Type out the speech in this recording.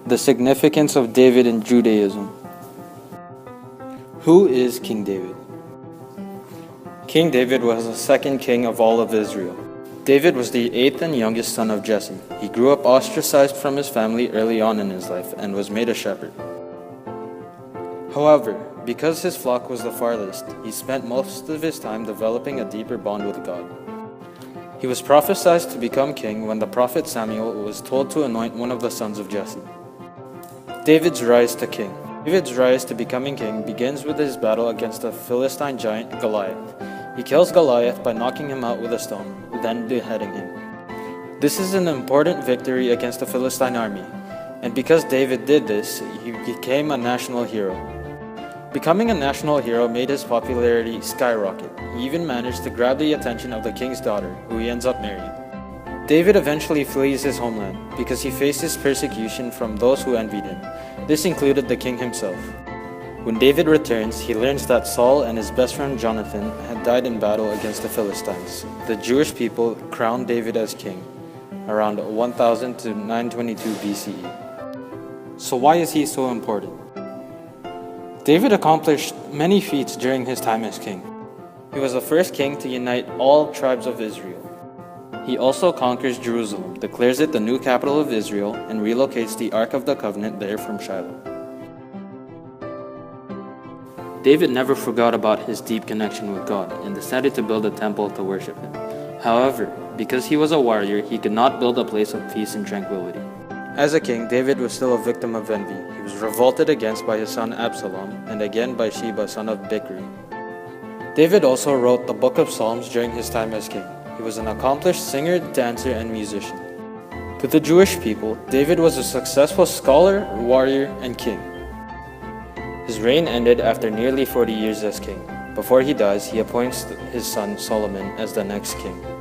The significance of David in Judaism. Who is King David? King David was the second king of all of Israel. David was the eighth and youngest son of Jesse. He grew up ostracized from his family early on in his life and was made a shepherd. However, because his flock was the farthest, he spent most of his time developing a deeper bond with God. He was prophesied to become king when the prophet Samuel was told to anoint one of the sons of Jesse. David's rise to king. David's rise to becoming king begins with his battle against the Philistine giant Goliath. He kills Goliath by knocking him out with a stone, then beheading him. This is an important victory against the Philistine army, and because David did this, he became a national hero. Becoming a national hero made his popularity skyrocket. He even managed to grab the attention of the king's daughter, who he ends up marrying. David eventually flees his homeland because he faces persecution from those who envied him. This included the king himself. When David returns, he learns that Saul and his best friend Jonathan had died in battle against the Philistines. The Jewish people crowned David as king around 1000 to 922 BCE. So why is he so important? David accomplished many feats during his time as king. He was the first king to unite all tribes of Israel. He also conquers Jerusalem, declares it the new capital of Israel, and relocates the Ark of the Covenant there from Shiloh. David never forgot about his deep connection with God and decided to build a temple to worship him. However, because he was a warrior, he could not build a place of peace and tranquility. As a king, David was still a victim of envy. He was revolted against by his son Absalom and again by Sheba, son of Bichri. David also wrote the Book of Psalms during his time as king. He was an accomplished singer, dancer, and musician. To the Jewish people, David was a successful scholar, warrior, and king. His reign ended after nearly 40 years as king. Before he dies, he appoints his son Solomon as the next king.